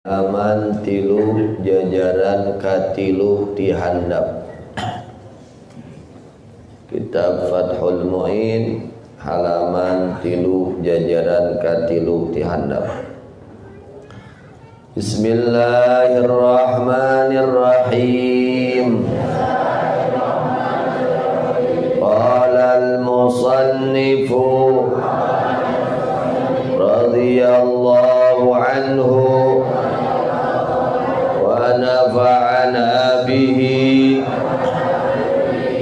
Aman tilu jajaran katilu ti handap. Kitab Fathul Mu'in halaman tilu jajaran katilu ti handap. Bismillahirrahmanirrahim. Qala al-musannifu radhiyallahu anhu ونفعنا به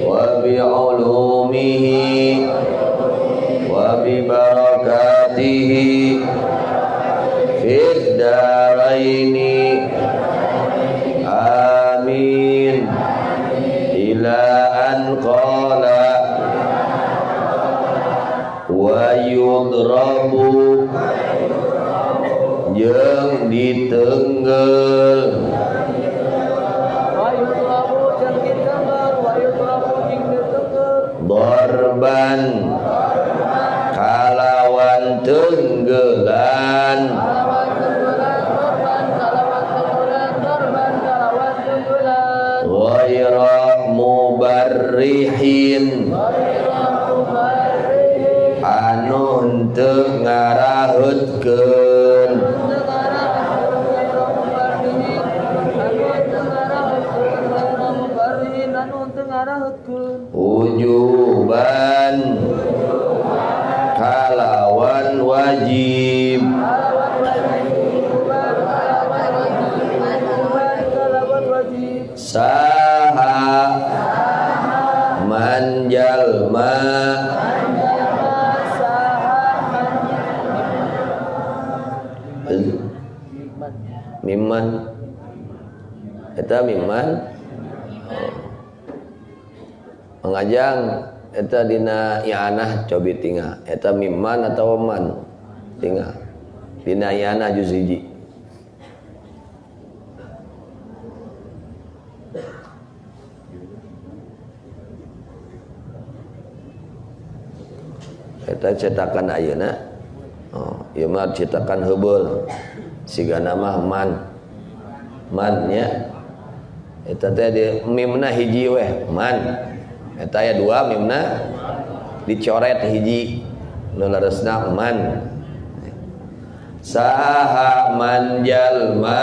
وبعلومه وببركاته في الدارين آمين إلى أن قال ويضرب jeung ditenggel dorban kalawan tenggelan ghaira mubarrihin anu henteu ngaraheutkeun ujuban kalawan wajib saha manjalma mimman eta mimman mengajang eta dina i'anah cobi tinggal eta mimman atau man tinggal dina i'anah juz hiji eta cetakan ayeuna ieu mah cetakan heubeul sigana mah man nya eta teh di mimna hiji weh man eta aya dua mimna dicoret hiji nu leresna man saha man jalma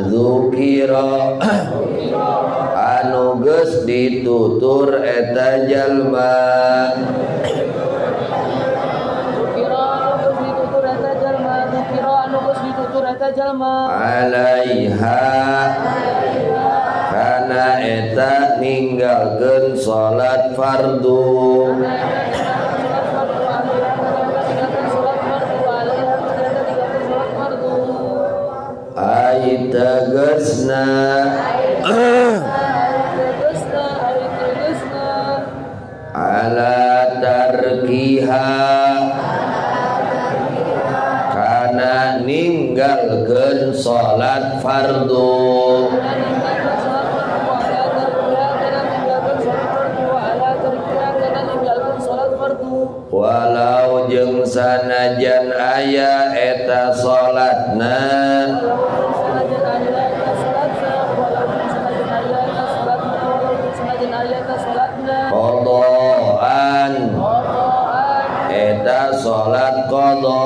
zukira anu geus ditutur eta jalma alaiha kana eta ninggalkeun salat fardu ai tegasna ala tarkiha kana ninggalkeun salat fardu walau jeung sanajan aya eta salatna qadaan eta salat qada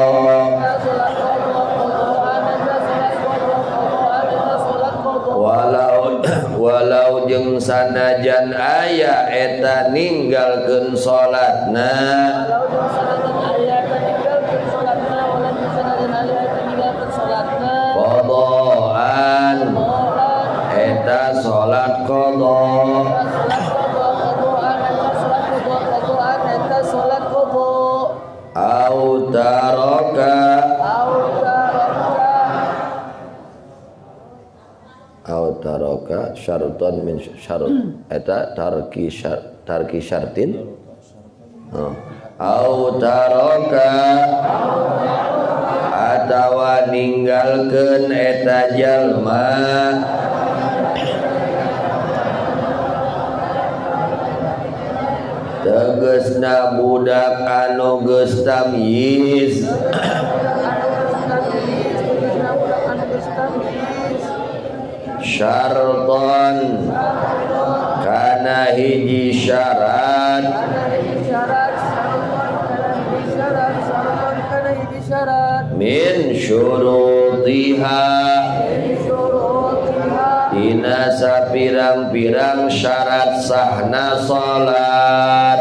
walau jeung sanajan aya eta ninggalkeun salatna qadaan eta salat qada au taraka syaratan min syarat eta tarki syartin au taraka atawa ninggalkeun eta jalma tegesna budak anu geus tamyiz syarton kana hiji syarat min syurutiha dina sapirang-pirang syarat sahna salat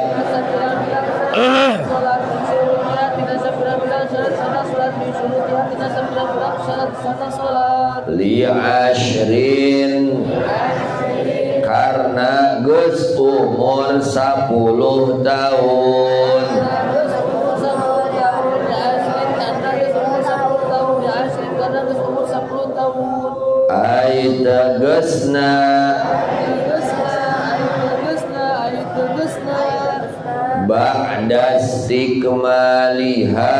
li asyrin karena geus umur 10 tahun ai tegesna ba'da istikmaliha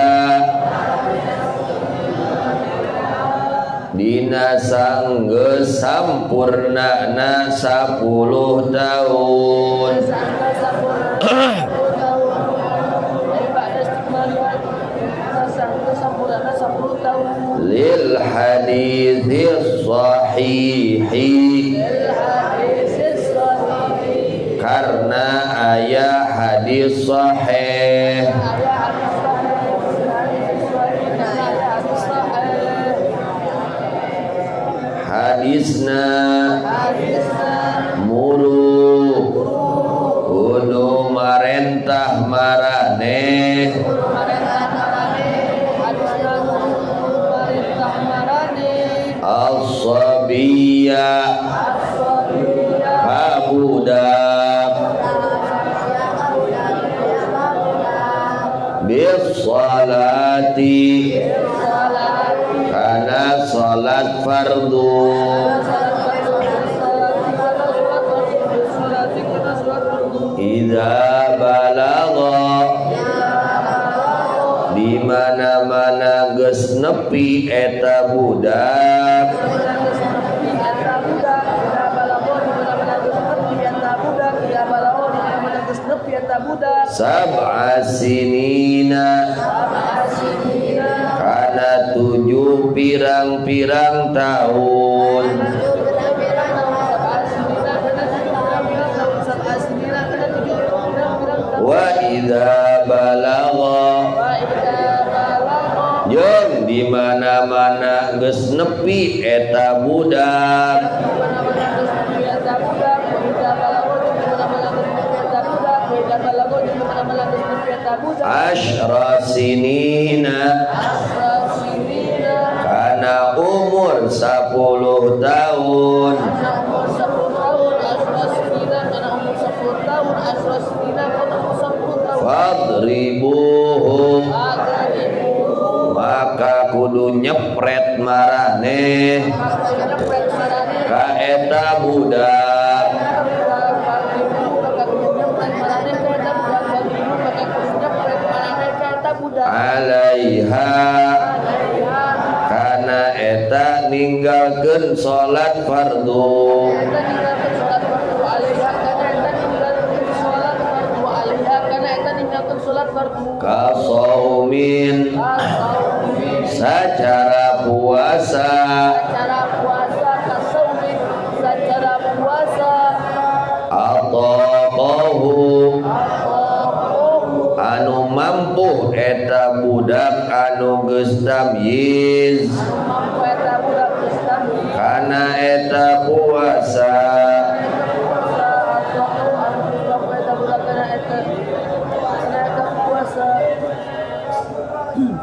dina sanggeus sampurnana 10 tahun lil hadits sahihi karena aya hadis sahih hadisna muru kudu marentah maraneh as-sabiyya kabudak bis salati kana salat fardu idza balagha di mana-mana geus nepi eta budak sab'a sinina kana 7 pirang-pirang tahun wa idza balagha jeung di mana-mana geus nepi eta budak asyra sinina kana umur 10 tahun fadribuhu maka kudu nyepret maraneh ka eta budak alaiha kana eta ninggalkeun salat fardu ka saumin secara puasa ataqahu anu mampu eta budak anu geus tamyiz kana eta puasa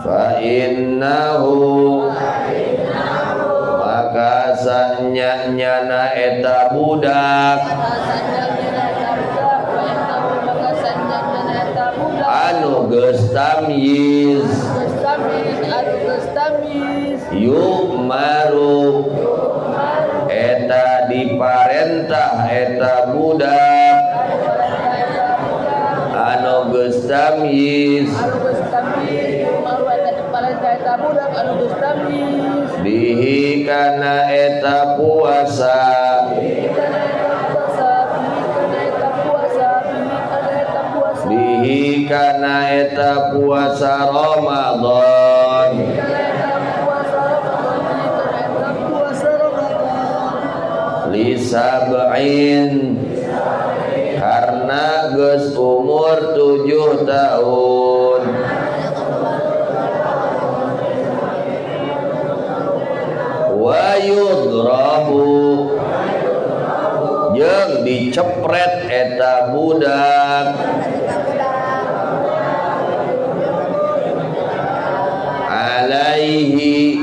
fa innahu maka sanyana eta budak anu geus tamyiz yu'maru eta diparentah eta budak anu geus tamyiz bihi kana eta puasa kana eta puasa Ramadan li sab'in karena geus umur 7 tahun wa yudrabu jeung dicepret eta budak alaihi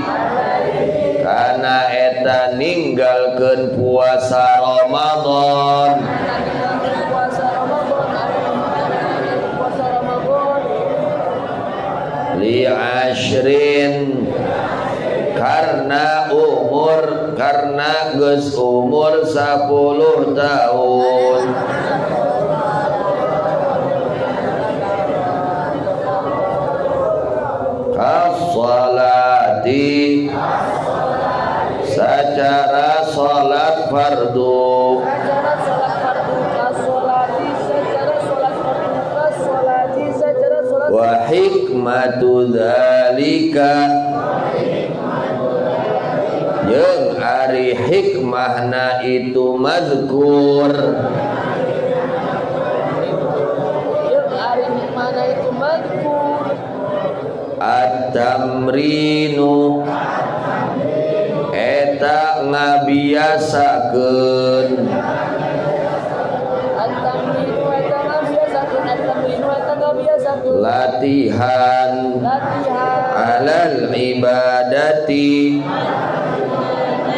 kana eta ninggalkeun puasa Ramadan li ashrin karena geus umur 10 tahun kasolati secara salat fardu wa hikmatu dzalika jeung ari hikmahna itu mazkur at-tamrinu eta ngabiasakeun latihan alal ibadati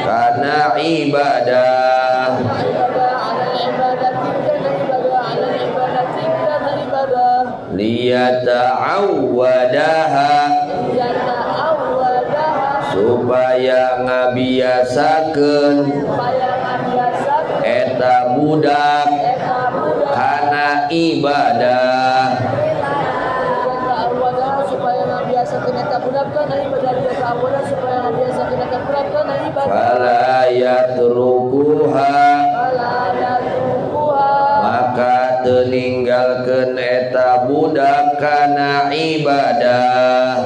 kana ibadah liyata'awwadaha supaya ngabiasakeun eta budak kana ibadah fala yatrukuha maka teu ninggalkeun eta budak kana ibadah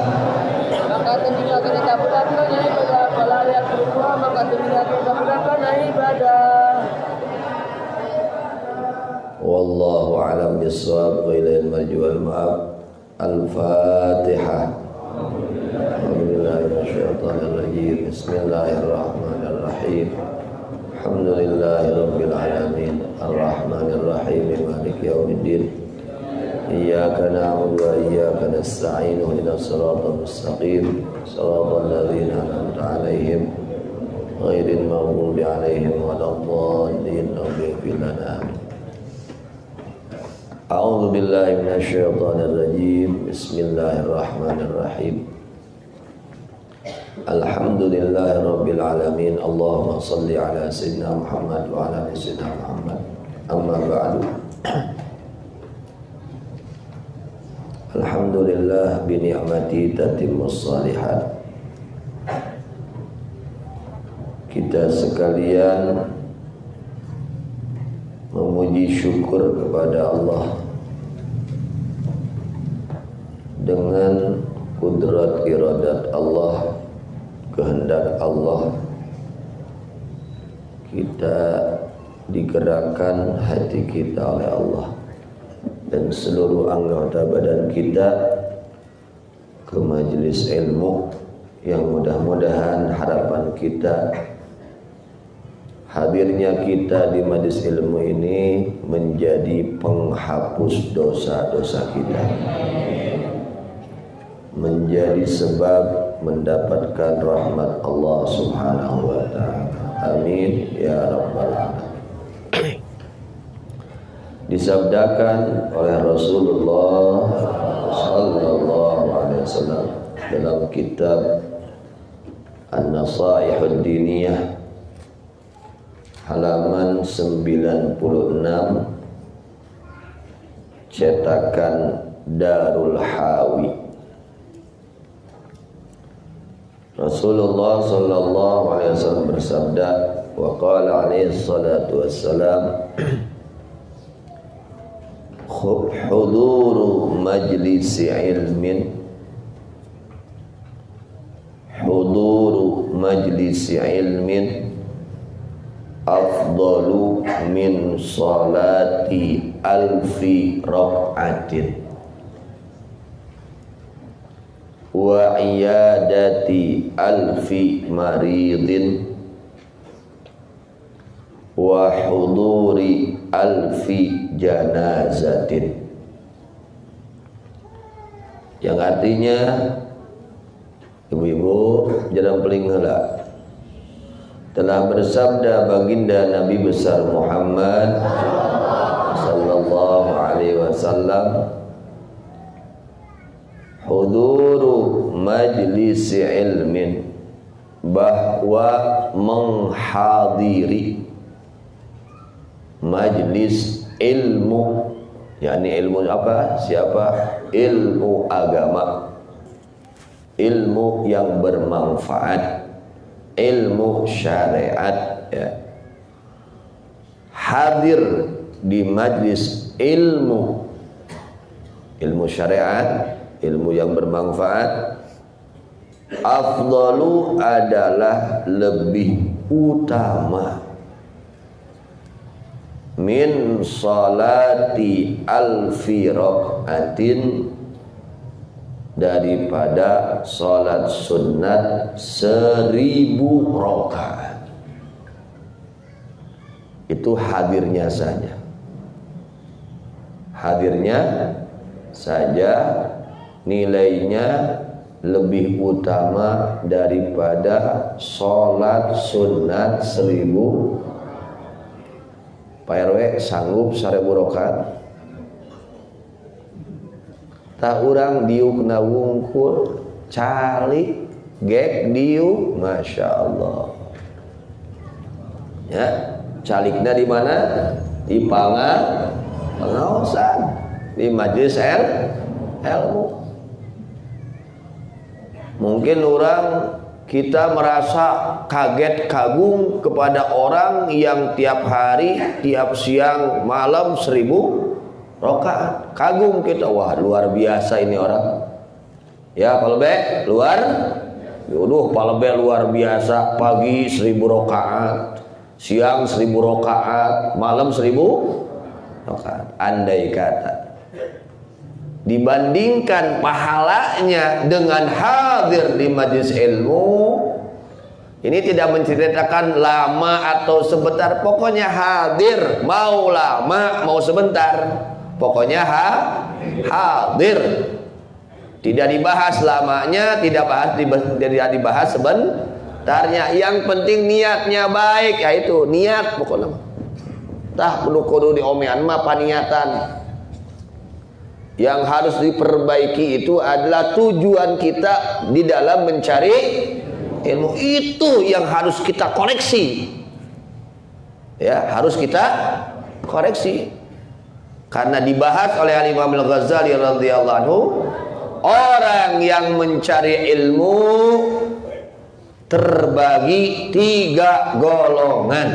wallahu a'lam bissawab wa ilaihi al-marji wal ma'ab. Al-Fatihah. Bismillahirrahmanirrahim. Alhamdulillahirabbil alamin arrahmanir rahim maliki yaumiddin iyyaka na'budu wa iyyaka nasta'in ihdinas siratal mustaqim siratal ladzina an'amta 'alaihim ghairil maghdubi 'alaihim waladdallin amin. A'udzu billahi minasyaitonir rajim. Bismillahirrahmanirrahim. Alhamdulillahirabbil alamin. Allahumma shalli ala sayyidina Muhammad wa ala ali sayyidina Muhammad. Amma ba'du. Alhamdulillah bi ni'mati tatimmus shalihat. Kita sekalian memuji syukur kepada Allah dengan kudrat iradat Allah, kehendak Allah, kita digerakkan hati kita oleh Allah dan seluruh anggota badan kita ke majelis ilmu yang mudah-mudahan harapan kita hadirnya kita di majelis ilmu ini menjadi penghapus dosa-dosa kita, menjadi sebab mendapatkan rahmat Allah Subhanahu wa ta'ala. Amin ya rabbal alamin. Disabdakan oleh Rasulullah sallallahu alaihi wasallam dalam kitab An-Nasaihud Diniyah halaman 96 cetakan Darul Hawi. Rasulullah sallallahu alaihi wasallam bersabda, wa qala alaihi salatu wassalam, huduru majlisi ilmin, huduru majlisi ilmin afdalu min salati alfi rak'atin wa iyadati alfi maridin wa huduri alfi janazatin. Yang artinya, ibu-ibu jangan peling heula, telah bersabda baginda Nabi besar Muhammad sallallahu alaihi wasallam, huduru majlisi ilmin, bahwa menghadiri majlis ilmu, yakni ilmu apa? Siapa? Ilmu agama, ilmu yang bermanfaat, ilmu syariat, ya. Hadir di majlis ilmu, ilmu syariat, ilmu yang bermanfaat, afdalu adalah lebih utama min salati alfi rak'atin, daripada salat sunat 1000 rakaat. Itu hadirnya saja, hadirnya saja nilainya lebih utama daripada salat sunat 1000. Pak RW sanggup 1000 rakaat? Tak urang diukna wungkul calik gek diuk, masya Allah, ya. Calikna di mana? Di pengaosan, di majlis ilmu. Mungkin orang kita merasa kaget kagum kepada orang yang tiap hari, tiap siang, malam 1000 rakaat. Kagum kita, wah luar biasa ini orang. Ya palebe luar, yuduh palebe luar biasa. Pagi 1000 rakaat, siang 1000 rakaat, malam 1000 rakaat. Andai kata dibandingkan pahalanya dengan hadir di majlis ilmu, ini tidak menceritakan lama atau sebentar, pokoknya hadir, mau lama mau sebentar, pokoknya hadir. Tidak dibahas lamanya, tidak dibahas sebentarnya. Yang penting niatnya baik, yaitu niat pokoknya. Tah kudu diomean mah paniatan. Yang harus diperbaiki itu adalah tujuan kita di dalam mencari ilmu. Itu yang harus kita koreksi, ya, harus kita koreksi. Karena dibahas oleh Imam Al-Ghazali radhiyallahu anhu, orang yang mencari ilmu terbagi 3 golongan.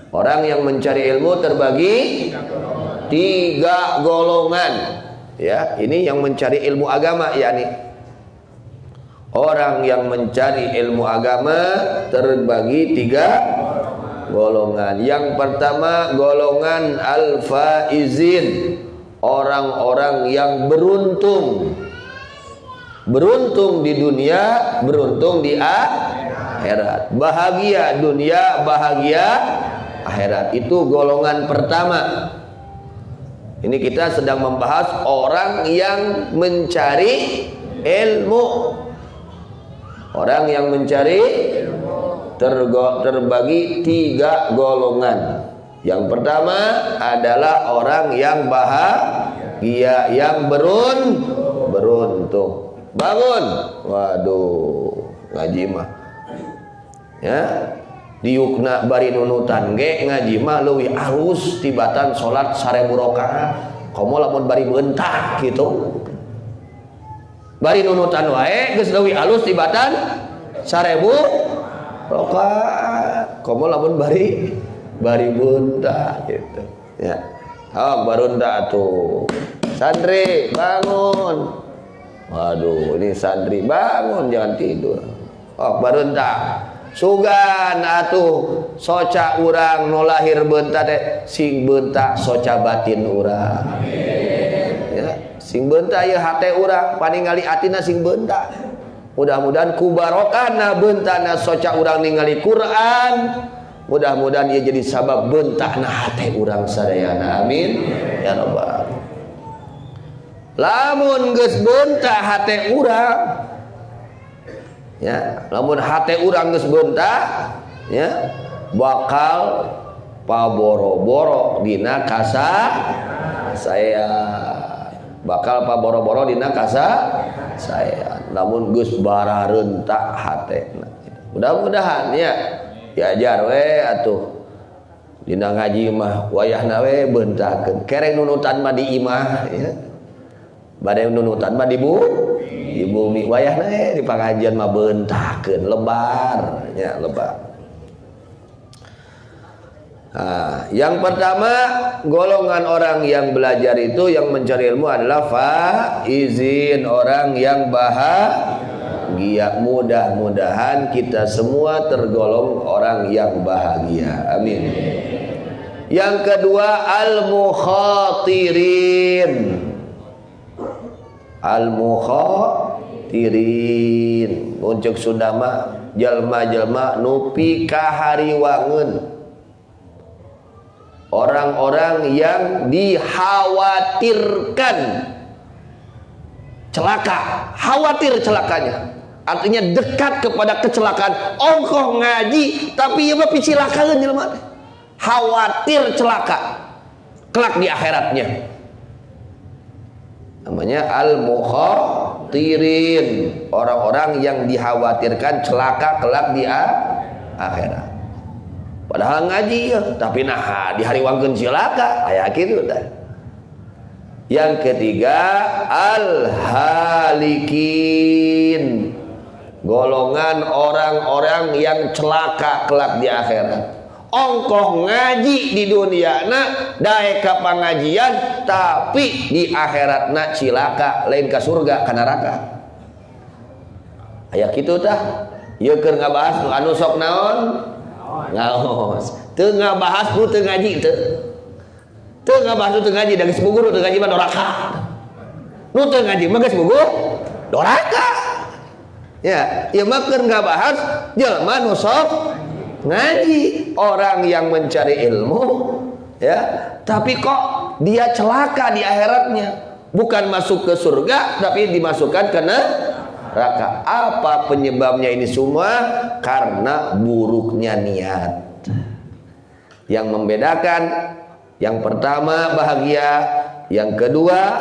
Orang yang mencari ilmu terbagi 3 golongan, ya. Ini yang mencari ilmu agama, yakni orang yang mencari ilmu agama terbagi 3 golongan. Yang pertama golongan al-faizin, orang-orang yang beruntung. Beruntung di dunia, beruntung di akhirat. Bahagia dunia, bahagia akhirat. Itu golongan pertama. Ini kita sedang membahas orang yang mencari ilmu. Orang yang mencari terbagi 3 golongan. Yang pertama adalah orang yang bahagia, yang beruntung. Bangun, waduh, ngaji mah, ya. Diukna bari nunutan ge ngaji mah leuwih alus tibatan salat 1000 rakaat. Komo lamun bari beuntak gitu. Bari nunutan wae geus leuwih alus tibatan 1000 rakaat. Komo lamun bari beuntak gitu. Ya. Barunda tuh. Santri bangun. Waduh, ini santri bangun, jangan tidur. Barunda. Sugan atuh soca urang nu lahir beunta teh sing beunta soca batin urang. Ya, sing beunta ieu hate urang paningali atina sing beunta. Mudah-mudahan ku barokahna beuntaana soca urang ningali Quran. Mudah-mudahan ia jadi sabab beuntakna hate urang sadayana. Amin ya rabbal alamin. Lamun geus beuntak hate urang, ya, lamun hate urang geus beuntak, ya, bakal paboro-boro dina saya. Bakal paboro-boro dina saya. Lamun geus barareuntak hatena. Mudah-mudahan ya diajar we atuh dina ngaji mah wayahna we beuntakeun kereng nunutan mah di imah ya bade nunutan mah di bumi wayahna we di pangajian mah beuntakeun lebar nya lebar. Yang pertama golongan orang yang belajar itu yang mencari ilmu adalah faizin, orang yang bahagia. Mudah-mudahan kita semua tergolong orang yang bahagia. Amin. Yang kedua al-mukhatirin. Al-mukhatirin muncul Sunda mah jalma-jalma nu pikahariwangeun. Orang-orang yang dikhawatirkan celaka, khawatir celakanya. Artinya dekat kepada kecelakaan. Ongkoh ngaji tapi ieu mah picilakaan jelema. Khawatir celaka kelak di akhiratnya. Namanya al-mukhatirin, orang-orang yang dikhawatirkan celaka kelak di akhirat. Padahal ngaji ya, tapi nah di hari wangkeun celaka aya kitu tah. Yang ketiga al-halikin, golongan orang-orang yang celaka kelak di akhirat. Ongkoh ngaji di dunia na daek ka pangajian tapi di akhiratna cilaka lain ka surga ka neraka. Aya kitu tah. Ieu keur ngabahas nu anu sok naon? Ngaos. Teu ngabahas nu teu ngaji teu. Teu ngabahas nu teu ngaji da geus bugur teu ngaji mah doraka. Nu teu ngaji mah geus bugur doraka. Ya, ieu mah keur ngabahas jelema nu sok ngaji, orang yang mencari ilmu ya, tapi kok dia celaka di akhiratnya, bukan masuk ke surga tapi dimasukkan ke neraka. Apa penyebabnya ini semua? Karena buruknya niat. Yang membedakan yang pertama bahagia, yang kedua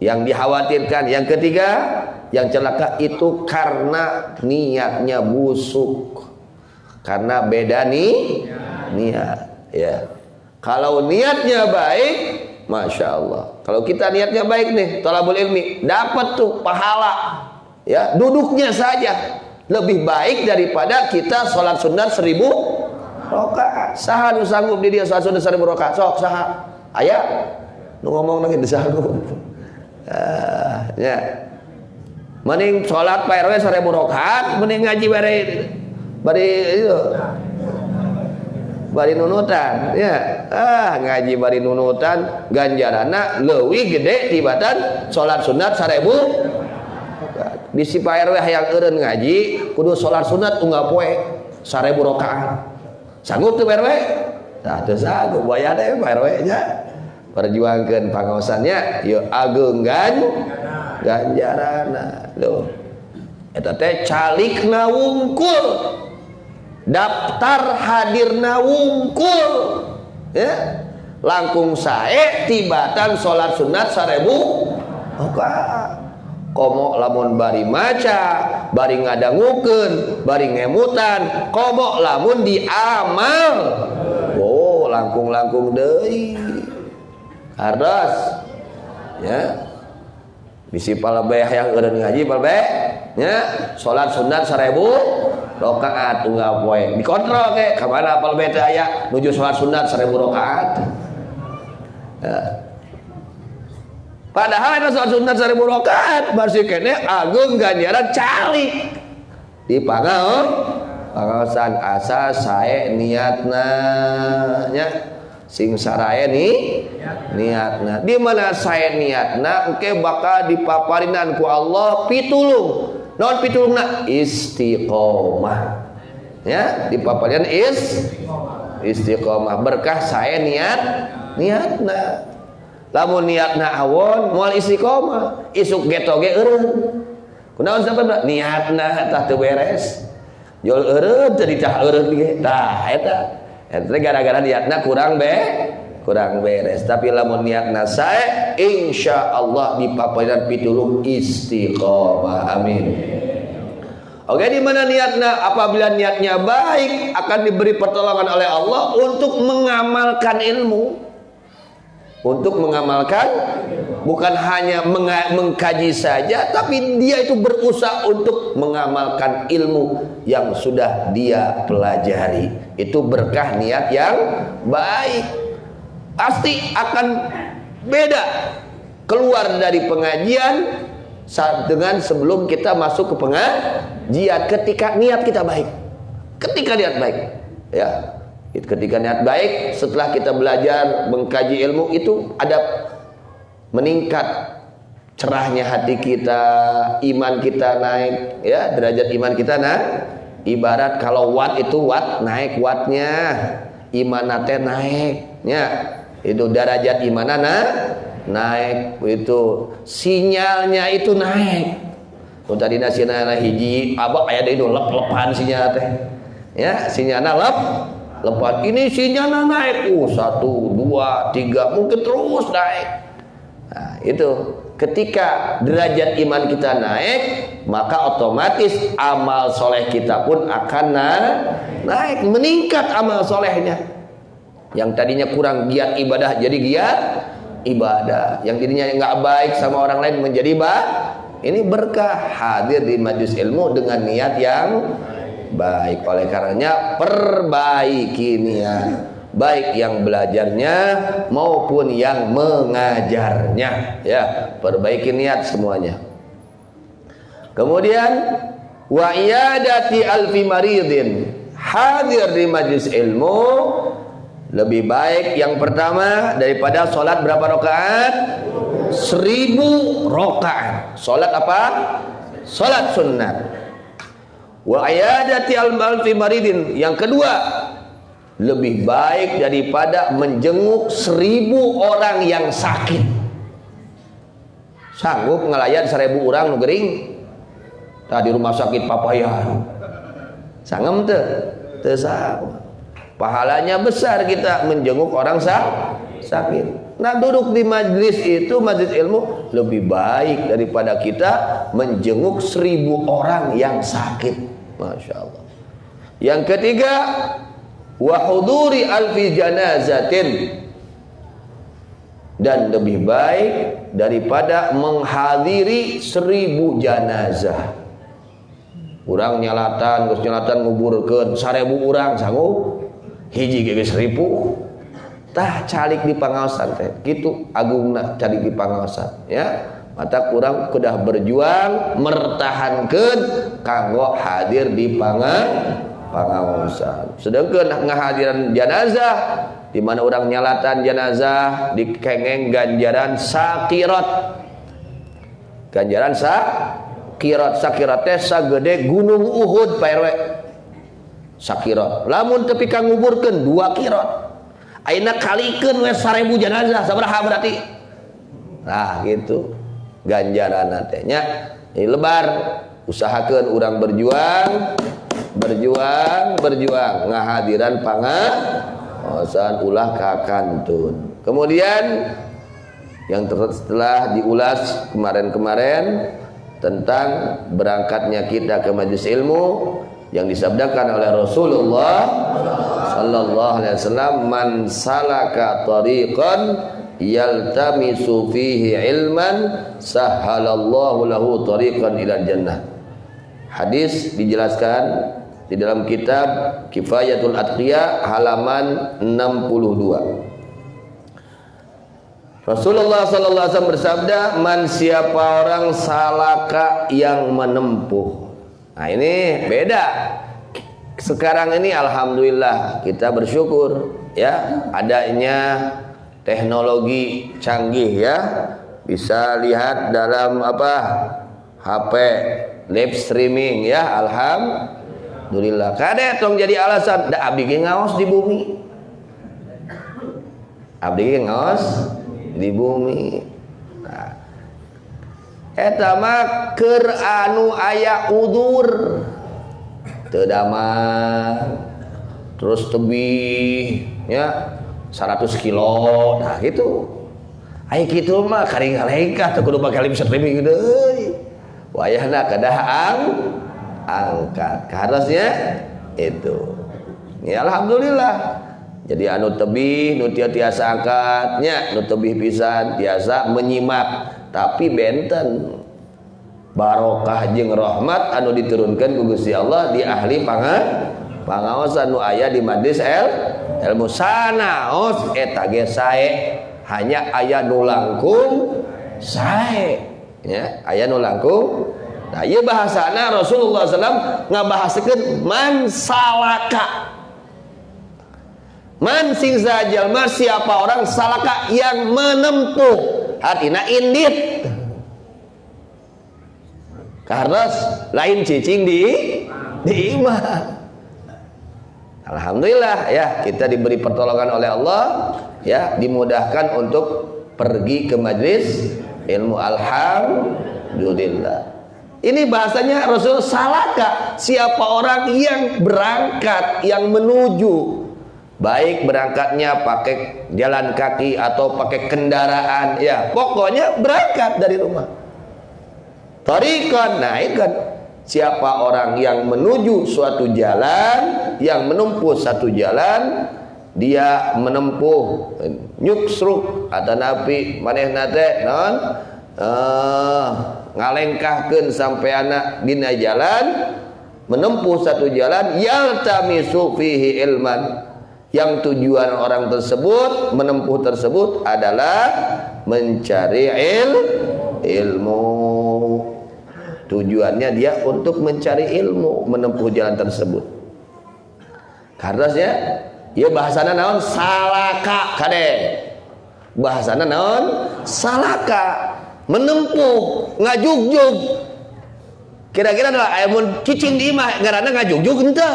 yang dikhawatirkan, yang ketiga yang celaka itu karena niatnya busuk. Karena beda nih niat ya. Kalau niatnya baik, masya Allah. Kalau kita niatnya baik nih, thalabul ilmi, dapat tuh pahala ya, duduknya saja lebih baik daripada kita sholat sunat 1000 rakaat. Saha nu sanggup di dia sholat sunat 1000 rakaat? Sok saha? Aya nu ngomong lagi disanggup. Ya. Mending sholat Pak RW 1000 rakaat, mending ngaji bari nunutan ya. Ngaji bari nunutan ganjarana leuwih gede tibatan salat sunat 1000. Bisi Pak RW hayang eureun ngaji kudu salat sunat unggal poe 1000 rakaat. Sanggup teu Pak RW? Tah teu sanggup, wayah teh Pak RW nya. Perjuangkeun pangaosannya ieu ageung ganjarana. Loh. Eta teh calikna wungkul. Daftar hadirna wungkul ya, langkung sae tibatan salat sunat 1000 rakaat. Komo lamun bari maca, bari ngadangukeun, bari ngemutan, komo lamun diamal. Oh, langkung-langkung deui. Hardos ya. Bisi palebeh yang eureun ngaji palebeh nya salat sunat 1000 rakaat unggal poe. Dikontrol ke ka mana apal bete aya nuju salat sunat 1000 rakaat. Ya. Padahal itu sholat sunat 1000 rakaat masih kene agung ganjaran cali di pangaosan asa sae niatna nya sing saraya niatna di mana sae niatna engke bakal dipaparinan ku Allah pitulung naon pitulungna istiqomah ya dipaparinan istiqomah berkah sae niatna lamun niatna awon moal istiqomah isuk getoge eureun kunaon sababna niatna tah teu beres jol eureun teu ditah eureun ge tah eta gara-gara niatna kurang beres tapi lamun niatna sae insyaallah dipaparinan pitulung istiqomah amin. Oke, di mana niatnya? Apabila niatnya baik akan diberi pertolongan oleh Allah untuk mengamalkan ilmu. Untuk mengamalkan bukan hanya mengkaji saja tapi dia itu berusaha untuk mengamalkan ilmu yang sudah dia pelajari. Itu berkah niat yang baik. Pasti akan beda keluar dari pengajian dengan sebelum kita masuk ke pengajian ketika niat kita baik. Ketika niat baik, ya. Ketika niat baik, setelah kita belajar mengkaji ilmu itu ada meningkat cerahnya hati kita, iman kita naik, ya, derajat iman kita naik. Ibarat kalau watt itu watt naik wattnya, iman nate naiknya. Itu derajat imanana naik, itu sinyalnya itu naik. Tadi nasional hiji abah aya deui lep-lepan sinyal teh. Ya, sinyalna lepan. Ini sinyalna naik. 1 2 3 mungkin terus naik. Nah, itu ketika derajat iman kita naik, maka otomatis amal soleh kita pun akan naik, meningkat amal solehnya. Yang tadinya kurang giat ibadah jadi giat ibadah, yang tadinya nggak baik sama orang lain menjadi ini berkah hadir di majelis ilmu dengan niat yang baik. Oleh karenanya perbaiki niat, baik yang belajarnya maupun yang mengajarnya, ya, perbaiki niat semuanya. Kemudian wa iyadati alfi maridin, hadir di majelis ilmu lebih baik yang pertama daripada sholat berapa rakaat? 1000 rakaat. Sholat apa? Sholat sunnat. Wa ayadati al-alfi maridin, yang kedua lebih baik daripada menjenguk 1000 orang yang sakit. Sanggup ngelayan 1000 orang nu gering tadi rumah sakit papayan sangem teu sanggup. Pahalanya besar kita menjenguk orang sakit. Nah, duduk di majlis itu, majlis ilmu lebih baik daripada kita menjenguk 1000 orang yang sakit. Masya Allah. Yang ketiga, wa huduri alfi janazatin, dan lebih baik daripada menghadiri 1000 janazah. Urang nyalatan, geus nyalatan nguburkeun 1000 urang sanggup? Hiji ge 1000 tah calik di pangaosan teh kitu agungna calik di pangaosan, ya. Mata kurang kedah berjuang mertahankeun kanggo hadir di pangaosan. Sedangkeun ngahadiran janazah di mana urang nyalatan janazah dikengeng ganjaran sakirat. Ganjaran sakirat teh sagede gunung Uhud Pak RW. Sakirat lamun tepi ka nguburkeun 2 kirat ayeuna kalikeun we 1000 janazah sabaraha berarti. Nah gitu ganjaranna teh nya lebar. Usahakeun urang berjuang ngahadiran pangaosan ulah ka kantun. Kemudian yang setelah diulas kemarin-kemarin tentang berangkatnya kita ke majelis ilmu yang disabdakan oleh Rasulullah sallallahu alaihi wasallam, man salaka tariqan yaltamisu fihi ilman sahhalallahu lahu tariqan ilal jannah. Hadis dijelaskan di dalam kitab Kifayatul Atqiya halaman 62. Rasulullah sallallahu alaihi wasallam bersabda, "Man siapa orang salaka yang menempuh." Nah, ini beda. Sekarang ini alhamdulillah kita bersyukur ya adanya teknologi canggih ya. Bisa lihat dalam HP live streaming ya, alhamdulillah. Kade tong jadi alasan da abdi ge ngaos di bumi. Abdi ge ngaos di bumi. Nah, eta mah keur anu aya udur teu damang terus tebih ya 100 kilo. Nah gitu. Ai kitu mah karing galengkah teu kudu bakal bisa streaming deui. Wayahna kedah angkat. Harusnya itu. Ya alhamdulillah. Jadi anu tebih nu tiasa angkatnya, nu tebih pisan tiasa menyimak, tapi benten barokah jeung rahmat anu diturunkeun ku Gusti Allah di ahli pangaosan nu aya di majlis ilmu sanaos eta ge sae, hanya aya nu langkung sae ya, aya nu langkung. Nah ieu bahasana Rasulullah SAW ngabahasakeun man salaka. Man sing sajal ma siapa orang salaka yang menempuh, artina indit. Karena lain cicing di imah. Alhamdulillah ya, kita diberi pertolongan oleh Allah ya, dimudahkan untuk pergi ke majlis ilmu, alhamdulillah. Ini bahasanya Rasul salaka, siapa orang yang berangkat, yang menuju, baik berangkatnya pakai jalan kaki atau pakai kendaraan ya, pokoknya berangkat dari rumah. Tariqan, nah kan siapa orang yang menuju suatu jalan, yang menempuh satu jalan, dia menempuh nyuksruk ada nabi manehna teh naon ngalengkahkeun sampai anak dina jalan, menempuh satu jalan, yaltamisu fihi ilman, yang tujuan orang tersebut menempuh tersebut adalah mencari ilmu. Tujuannya dia untuk mencari ilmu, menempuh jalan tersebut. Kardasnya ya bahasana naon salaka kade. Bahasana naon salaka, menempuh, ngajugjug. Kira-kira adalah amun cicing di imah ngaranna ngajugjug henteu.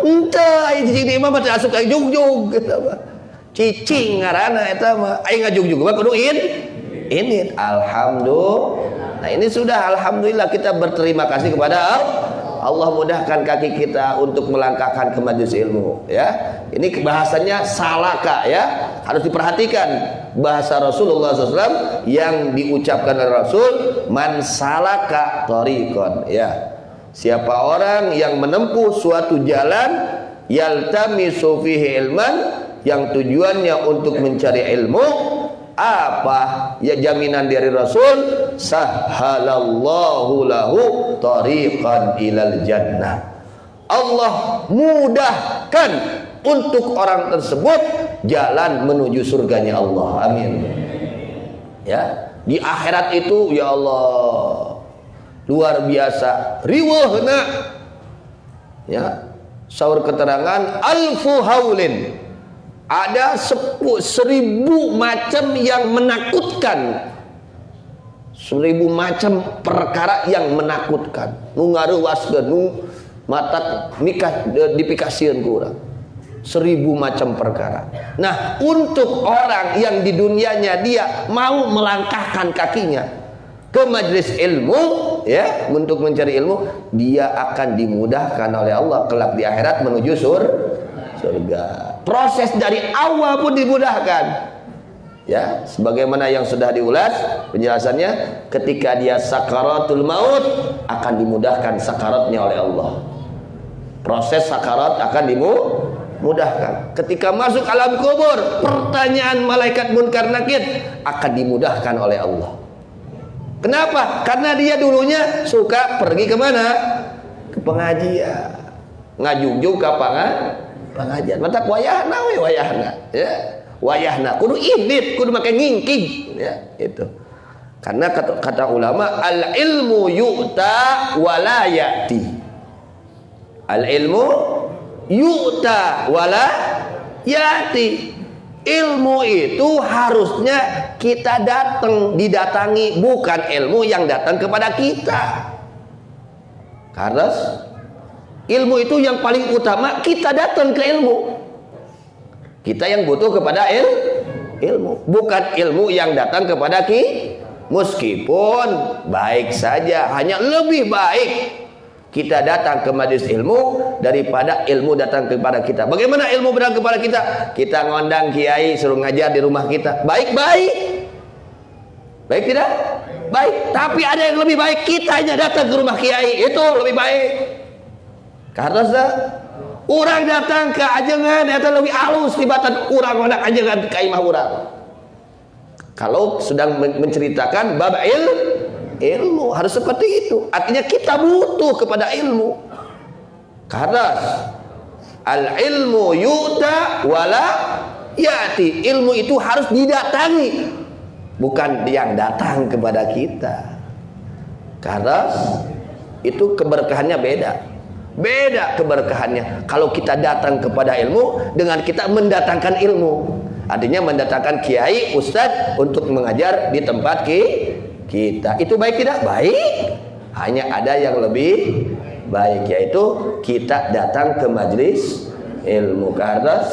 Henteu aya cicing di imah mah teu asup ka jugjug eta mah. Cicing ngaranna eta mah aya ngajugjug mah kudu ini. Alhamdulillah. Nah ini sudah alhamdulillah kita berterima kasih kepada Allah, mudahkan kaki kita untuk melangkahkan ke majelis ilmu ya. Ini bahasanya salaka ya, harus diperhatikan bahasa Rasulullah SAW yang diucapkan oleh Rasul, man salaka tariqan ya, siapa orang yang menempuh suatu jalan, yaltamisu fihi ilman, yang tujuannya untuk mencari ilmu. Apa ya jaminan dari Rasul? Sahhalallahu lahu tariqan ilal jannah. Allah mudahkan untuk orang tersebut jalan menuju surganya Allah. Amin. Ya, di akhirat itu ya Allah luar biasa riweuhna. Ya, saur keterangan alfu haulin. Ada 1000 macam yang menakutkan, 1000 macam perkara yang menakutkan. Nu ngaruwaskeun, nu mata mikah dipikasieun ku urang. 1000 macam perkara. Nah, untuk orang yang di dunianya dia mau melangkahkan kakinya ke majelis ilmu ya, untuk mencari ilmu, dia akan dimudahkan oleh Allah kelak di akhirat menuju surga. Proses dari awal pun dimudahkan ya, sebagaimana yang sudah diulas penjelasannya, ketika dia sakaratul maut akan dimudahkan sakaratnya oleh Allah. Proses sakarat akan dimudahkan. Ketika masuk alam kubur, pertanyaan malaikat munkar nakir akan dimudahkan oleh Allah. Kenapa? Karena dia dulunya suka pergi kemana? Ke pengajian, ngajugjug ka pengajian, mata wayahna we wayahna ya. wayahna kudu idit, kudu make ngingking ya itu. Karena kata ulama al ilmu yu'ta wala ya'ti. Al ilmu yu'ta wala ya'ti. Ilmu itu harusnya kita didatangi, bukan ilmu yang datang kepada kita. Karena ilmu itu yang paling utama, kita datang ke ilmu. Kita yang butuh kepada ilmu, bukan ilmu yang datang kepada kita. Meskipun baik saja, hanya lebih baik kita datang ke majelis ilmu daripada ilmu datang kepada kita. Bagaimana ilmu datang kepada kita? Kita ngondang kiai suruh ngajar di rumah kita. Baik-baik. Baik tidak? Baik. Tapi ada yang lebih baik, kitanya datang ke rumah kiai. Itu lebih baik. Karena orang datang ke ajengan itu lebih halus tibatan orang ngondang ajengan ke imah orang. Kalau sedang menceritakan bab ilmu harus seperti itu. Artinya kita butuh kepada ilmu. Karena al ilmu yu'ta wala ya'ti. Ilmu itu harus didatangi, bukan yang datang kepada kita. Karena itu keberkahannya beda. Beda keberkahannya kalau kita datang kepada ilmu dengan kita mendatangkan ilmu. Artinya mendatangkan kiai, ustadz untuk mengajar di tempat kita. Itu baik tidak? Baik. Hanya ada yang lebih baik, yaitu kita datang ke majelis ilmu. Karena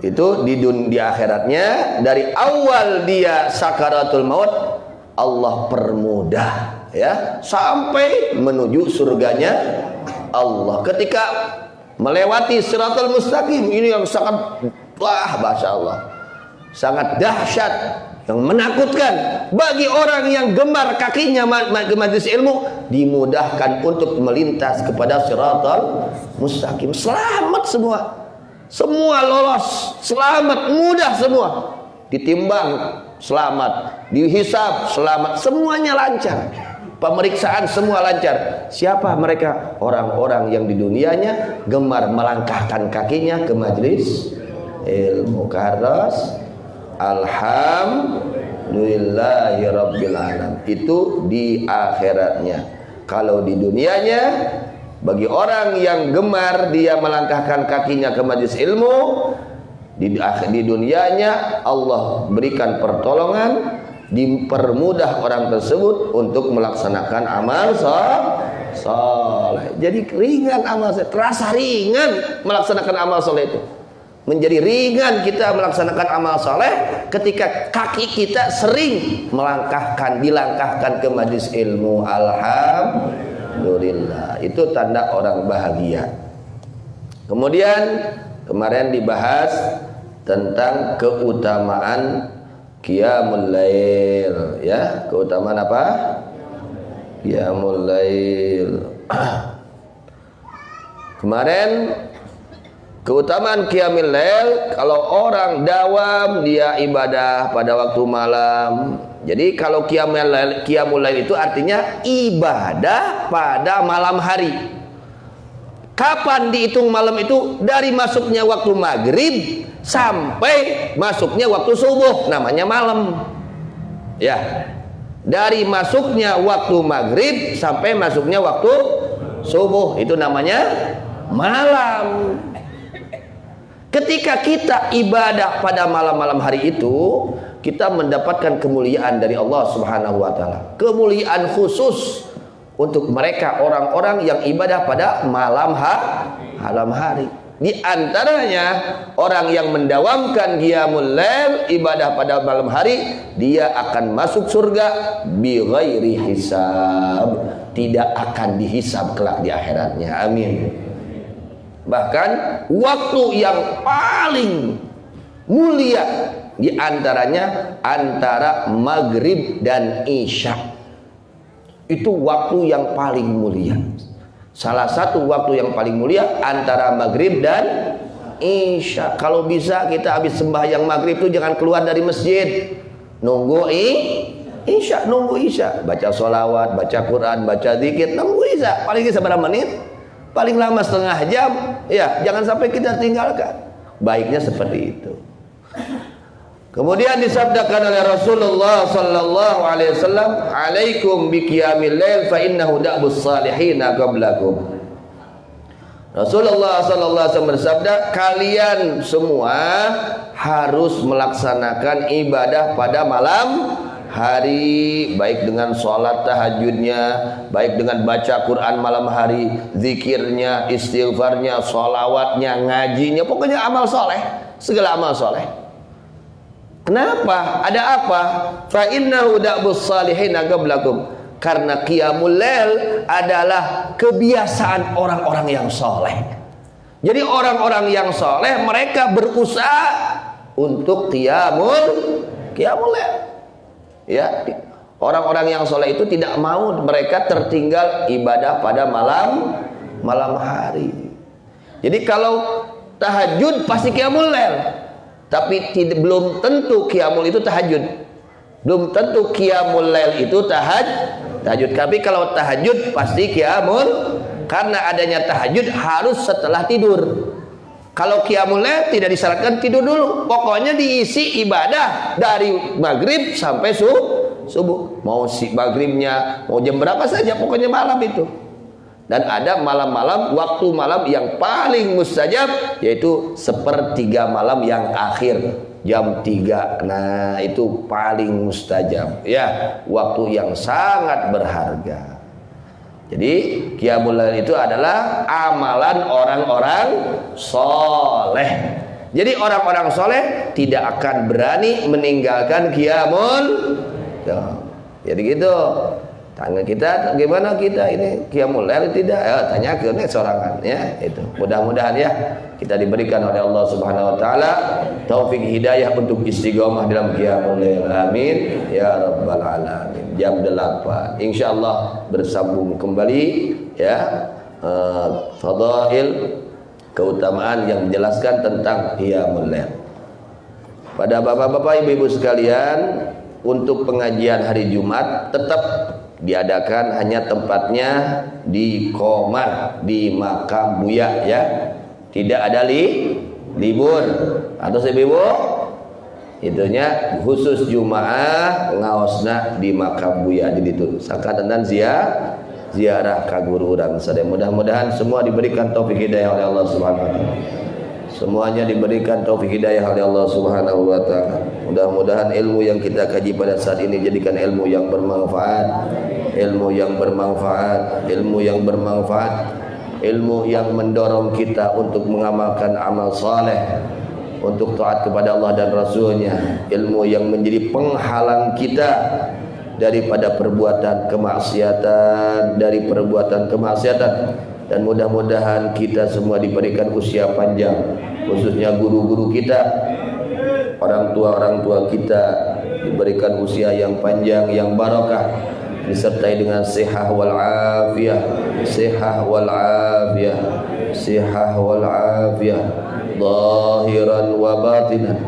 itu di akhiratnya, dari awal dia sakaratul maut Allah permudah ya sampai menuju surganya Allah. Ketika melewati Shiratal Mustaqim, ini yang sangat Masya Allah, sangat dahsyat, yang menakutkan bagi orang yang gemar kakinya ke majelis ilmu, dimudahkan untuk melintas kepada Shiratal Mustaqim. Selamat semua lolos, selamat, mudah semua, ditimbang selamat, dihisab selamat, semuanya lancar. Pemeriksaan semua lancar. Siapa mereka? Orang-orang yang di dunianya gemar melangkahkan kakinya ke majelis ilmu. Karena alhamdulillahi rabbil alamin. Itu di akhiratnya. Kalau di dunianya, bagi orang yang gemar dia melangkahkan kakinya ke majelis ilmu, di dunianya Allah berikan pertolongan, dipermudah orang tersebut untuk melaksanakan amal soleh. Jadi ringan amal soleh, terasa ringan melaksanakan amal soleh itu. Menjadi ringan kita melaksanakan amal soleh ketika kaki kita sering dilangkahkan ke majelis ilmu. Alhamdulillah, itu tanda orang bahagia. Kemudian kemarin dibahas tentang keutamaan Qiyamul Lail ya. Keutamaan apa? Qiyamul Lail. Kemarin keutamaan Qiyamul Lail, kalau orang dawam dia ibadah pada waktu malam. Jadi kalau Qiyamul Lail itu artinya ibadah pada malam hari. Kapan dihitung malam itu? Dari masuknya waktu maghrib sampai masuknya waktu subuh, namanya malam ya. Dari masuknya waktu maghrib sampai masuknya waktu subuh, itu namanya malam. Ketika kita ibadah pada malam-malam hari itu, kita mendapatkan kemuliaan dari Allah Subhanahu wa taala. Kemuliaan khusus untuk mereka orang-orang yang ibadah pada malam hari. Di antaranya orang yang mendawamkan Qiyamul Lail, ibadah pada malam hari, dia akan masuk surga bi ghairi hisab, tidak akan dihisab kelak di akhiratnya. Amin. Bahkan waktu yang paling mulia di antaranya antara maghrib dan isya. Itu waktu yang paling mulia. Salah satu waktu yang paling mulia antara maghrib dan isya. Kalau bisa kita habis sembahyang maghrib itu jangan keluar dari masjid, nunggu isya, nunggu isya, baca sholawat, baca Quran, baca zikir, nunggu isya. Paling seberapa menit? paling lama setengah jam, ya jangan sampai kita tinggalkan. Baiknya seperti itu. Kemudian disabdakan oleh Rasulullah sallallahu alaihi wasallam, "Alaikum biqiyamil lail fa innahu da'bus salihin qablakum." Rasulullah sallallahu alaihi wasallam bersabda, kalian semua harus melaksanakan ibadah pada malam hari, baik dengan sholat tahajudnya, baik dengan baca Quran malam hari, zikirnya, istighfarnya, sholawatnya, ngajinya, pokoknya amal soleh, segala amal soleh. Kenapa? Ada apa? Fa innahu da'bus salihin qablakum. Karena qiyamul lail adalah kebiasaan orang-orang yang soleh. Jadi orang-orang yang soleh mereka berusaha untuk qiyamul lail. Ya, orang-orang yang soleh itu tidak mau mereka tertinggal ibadah pada malam hari. Jadi kalau tahajud pasti qiyamul lail. Tapi belum tentu qiyamul itu tahajud. Belum tentu qiyamul lail itu tahajud. Tapi kalau tahajud pasti qiyamul, karena adanya tahajud harus setelah tidur. Kalau qiyamul lail tidak disyaratkan tidur dulu. Pokoknya diisi ibadah dari maghrib sampai subuh. Mau si maghribnya mau jam berapa saja, pokoknya malam itu. Dan ada malam-malam, waktu malam yang paling mustajab, yaitu sepertiga malam yang akhir, jam 3. Nah itu paling mustajab, ya, waktu yang sangat berharga. Jadi qiyamul lail itu adalah amalan orang-orang soleh. Jadi orang-orang soleh tidak akan berani meninggalkan qiyamul lail. Jadi gitu. Tanya kita, gimana kita ini qiyamul lail tidak? Ya, tanya ke sorangan, ya itu. Mudah-mudahan ya kita diberikan oleh Allah Subhanahu wa taala taufik hidayah untuk istiqomah dalam qiyamul lail. Amin ya rabbal alamin. Jam 8 insyaallah bersambung kembali, ya, fadail, keutamaan yang menjelaskan tentang qiyamul lail. Pada bapak-bapak, ibu-ibu sekalian, untuk pengajian hari Jumat tetap diadakan, hanya tempatnya di Komar, di makam Buya, ya. Tidak ada libur. Atau ibu, itunya khusus Jumaah ngaosna di makam Buya jadi itu. Sakadanan ziarah ka guru urang sadaya. Mudah-mudahan semua diberikan taufik hidayah oleh Allah Subhanahu wa taala. Semuanya diberikan taufik hidayah oleh Allah Subhanahu wa taala. Mudah-mudahan ilmu yang kita kaji pada saat ini jadikan ilmu yang bermanfaat, ilmu yang bermanfaat, ilmu yang bermanfaat, ilmu yang mendorong kita untuk mengamalkan amal saleh, untuk taat kepada Allah dan Rasulnya, ilmu yang menjadi penghalang kita daripada perbuatan kemaksiatan, dan mudah-mudahan kita semua diberikan usia panjang, khususnya guru-guru kita, orang tua kita diberikan usia yang panjang, yang barakah, disertai dengan sihah wal afiyah, zahiran wa batinan,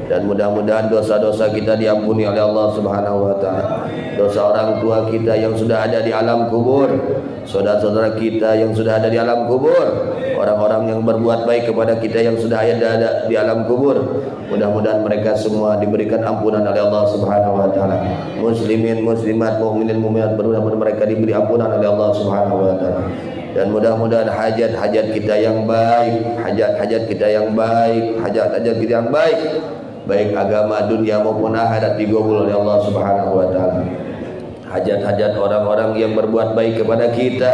dan mudah-mudahan dosa-dosa kita diampuni oleh Allah Subhanahu wa taala. Dosa orang tua kita yang sudah ada di alam kubur, saudara-saudara kita yang sudah ada di alam kubur, orang-orang yang berbuat baik kepada kita yang sudah ada di alam kubur, mudah-mudahan mereka semua diberikan ampunan oleh Allah Subhanahu wa taala. Muslimin, muslimat, mukminin, mukminat, mudah-mudahan mereka diberi ampunan oleh Allah Subhanahu wa taala. Dan mudah-mudahan hajat-hajat kita yang baik, hajat-hajat kita yang baik, baik agama dunia maupun akhirat digabul oleh Allah Subhanahu wa taala. Hajat-hajat orang-orang yang berbuat baik kepada kita,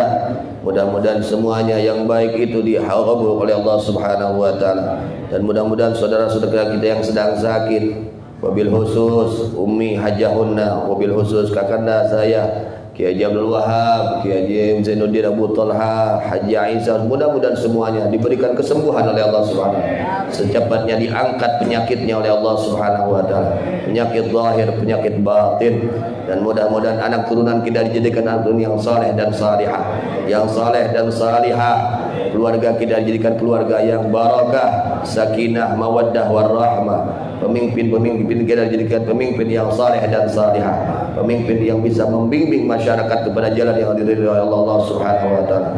mudah-mudahan semuanya yang baik itu dikabul oleh Allah Subhanahu wa taala. Dan mudah-mudahan saudara-saudara kita yang sedang sakit, wabil khusus Ummi Hajahunna, wabil khusus kakanda saya Kiai Haji Abdul Wahab, Kiai Haji Zainuddin Abu Talha, Haji Aisyah, mudah-mudahan semuanya diberikan kesembuhan oleh Allah Subhanahu wa taala. Secepatnya diangkat penyakitnya oleh Allah Subhanahu wa taala. Penyakit zahir, penyakit batin, dan mudah-mudahan anak turunan kita dijadikan anak turunan yang saleh dan salihah, yang saleh dan salihah. Keluarga kita dijadikan keluarga yang barakah, sakinah, mawaddah warahmah. Pemimpin-pemimpin kita dijadikan pemimpin yang saleh dan salihah, pemimpin yang bisa membimbing masyarakat kepada jalan yang diridhoi oleh Allah Subhanahu wa taala.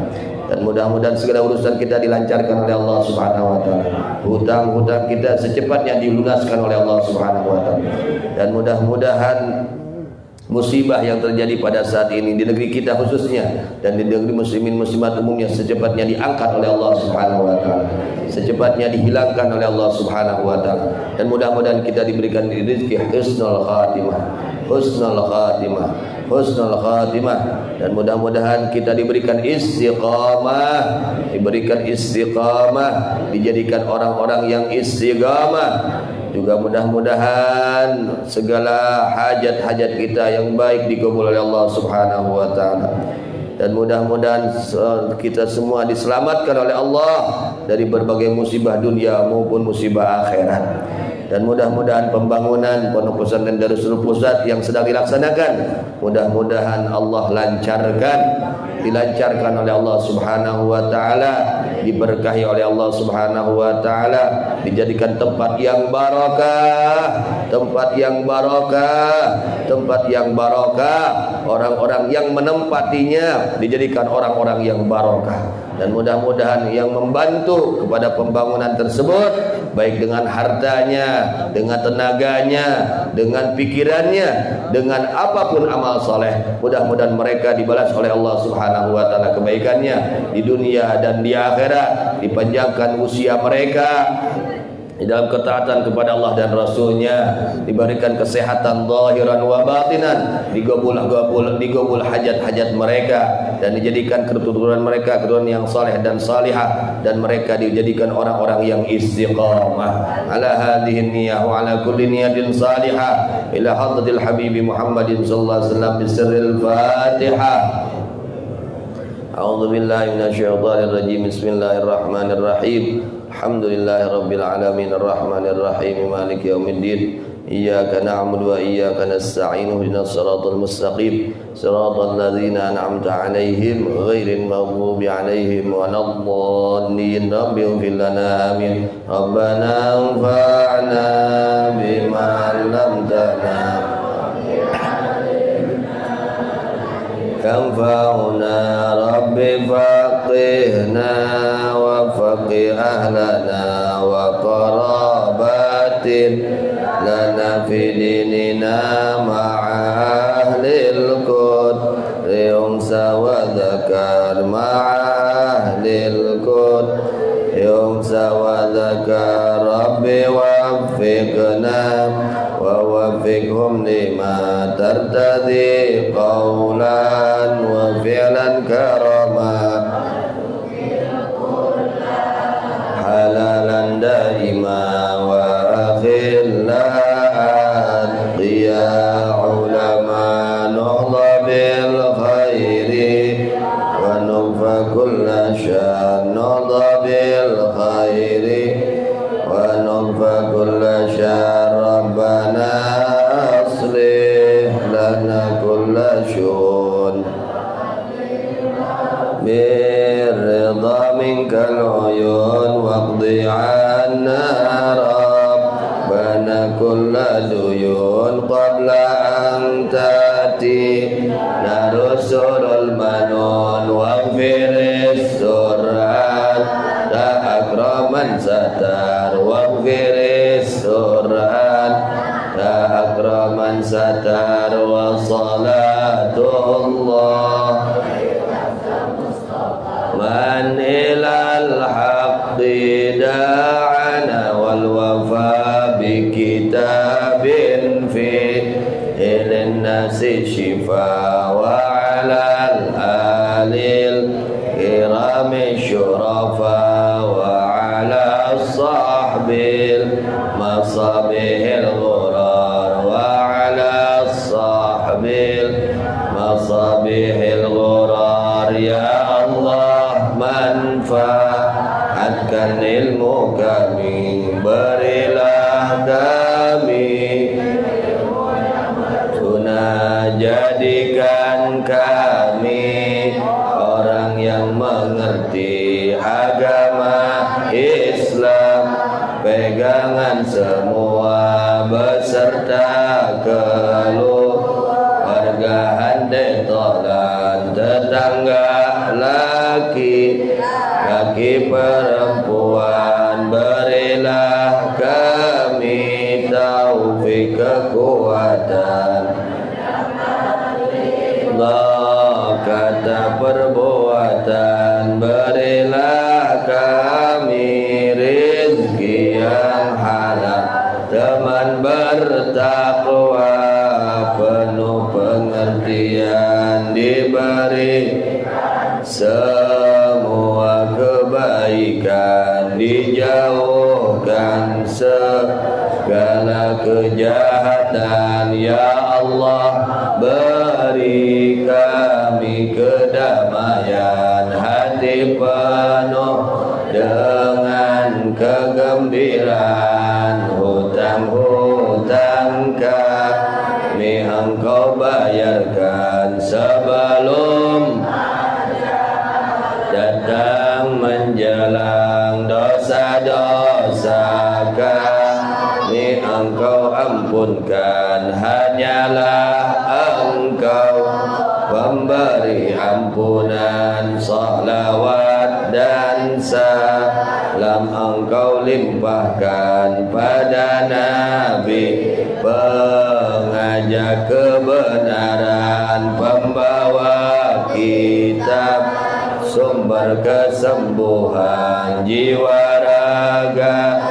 Dan mudah-mudahan segala urusan kita dilancarkan oleh Allah Subhanahu wa taala. Hutang-hutang kita secepatnya dilunaskan oleh Allah Subhanahu wa taala. Dan mudah-mudahan musibah yang terjadi pada saat ini di negeri kita khususnya dan di negeri muslimin muslimat umumnya secepatnya diangkat oleh Allah Subhanahu wa taala, secepatnya dihilangkan oleh Allah Subhanahu wa taala, dan mudah-mudahan kita diberikan rezeki husnul khatimah, husnul khatimah, husnul khatimah, dan mudah-mudahan kita diberikan istiqamah, diberikan istiqamah, dijadikan orang-orang yang istiqamah. Juga mudah-mudahan segala hajat-hajat kita yang baik dikabul oleh Allah Subhanahu wa taala. Dan mudah-mudahan kita semua diselamatkan oleh Allah dari berbagai musibah dunia maupun musibah akhirat. Dan mudah-mudahan pembangunan Pondok Pesantren Darussalam Pusat yang sedang dilaksanakan, mudah-mudahan Allah lancarkan, dilancarkan oleh Allah Subhanahu wa taala, diberkahi oleh Allah Subhanahu wa taala, dijadikan tempat yang barokah, tempat yang barokah, tempat yang barokah, orang-orang yang menempatinya dijadikan orang-orang yang barokah. Dan mudah-mudahan yang membantu kepada pembangunan tersebut, baik dengan hartanya, dengan tenaganya, dengan pikirannya, dengan apapun amal soleh, mudah-mudahan mereka dibalas oleh Allah Subhanahu wa taala kebaikannya di dunia dan di akhirat, dipanjangkan usia mereka di dalam ketaatan kepada Allah dan Rasulnya, diberikan kesehatan zahiran wa batinan, digabul hajat-hajat mereka, dan dijadikan keturunan mereka keturunan yang saleh dan salihah, dan mereka dijadikan orang-orang yang istiqamah ala hadhihi niyyah wa ala kulli niyatin salihah ila hadratil habibi Muhammadin sallallahu alaihi wasallam bisirril Fatihah. A'udzu billahi minasyaitonir rajim. Bismillahirrahmanirrahim. Alhamdulillahi rabbil alamin arrahmanir rahim maliki yaumiddin. Iyyaka na'budu wa iyyaka nasta'in ihdinas siratal mustaqim siratal ladzina an'amta 'alaihim ghairil maghdubi 'alaihim waladdallin. Rabbi ighfir lana amin. Rabbana anfa'na bima 'allamtana yanfa'una rabbi faqihna wa faqih ahlana wa qarabatin lana fi dinina ma'a ahlil qudri unsa wa dzakar ma'a ahlil qudri unsa wa dzakar rabbi waffiqna wa waffiqhum lima tartadi qawlan wa fi'lan karama halalan daima wa akhillan qiya ulama nuhla bil khairi wa nufa kulla syan nuhla bil khairi wa nufa kulla syan rabbana aslih lana kulla syun birridha minkal uyun waqdi 'anna rabbana kulla duyun qabla an tati narusul manun waghfiris surat ta akraman satar waghfiris surat ta akraman satar wa salatullah man ilal haqqi da'ana wal wafa bi kitabin fi ilin nasi shifa wa alal alil kirami syurafa wa ala sahbil masabihil ghurar wa ala sahbil masabihil laki perempuan, berilah kami taufik kekuatan, Allah kata perbuatan, berilah kami rizki yang halal, teman bertakwa penuh pengertian, diberi semua kebaikan, dijauhkan segala kejahatan. Ya Allah, beri kami kedamaian, hati penuh dengan kegembiraan, hutang-hutang kami Engkau bayarkan sebelum datang menjelang, dosa-dosa kami Engkau ampunkan, hanyalah Engkau pemberi ampunan. Salawat dan salam Engkau limpahkan pada Nabi, pengajak kebenaran, pembawa kitab, sumber kesembuhan jiwa raga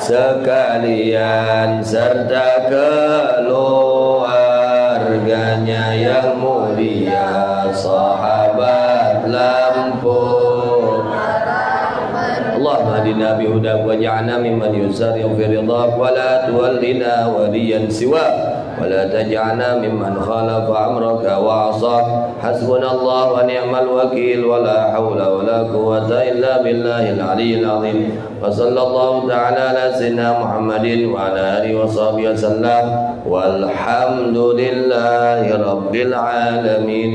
sekalian, serta keluarganya yang mulia, sahabat lampur. Allahumma hadina bihudak waj'alna mimman yusari'u fi ridhak, wa la tuwallina waliyan siwa, ولا تجعلنا ممن خالف أمرك وعصاك. حسبنا الله ونعم الوكيل، ولا حول ولا قوة إلا بالله العلي العظيم. وصلى الله تعالى على سيدنا محمد وعلى آله وصحبه وسلم، والحمد لله رب العالمين.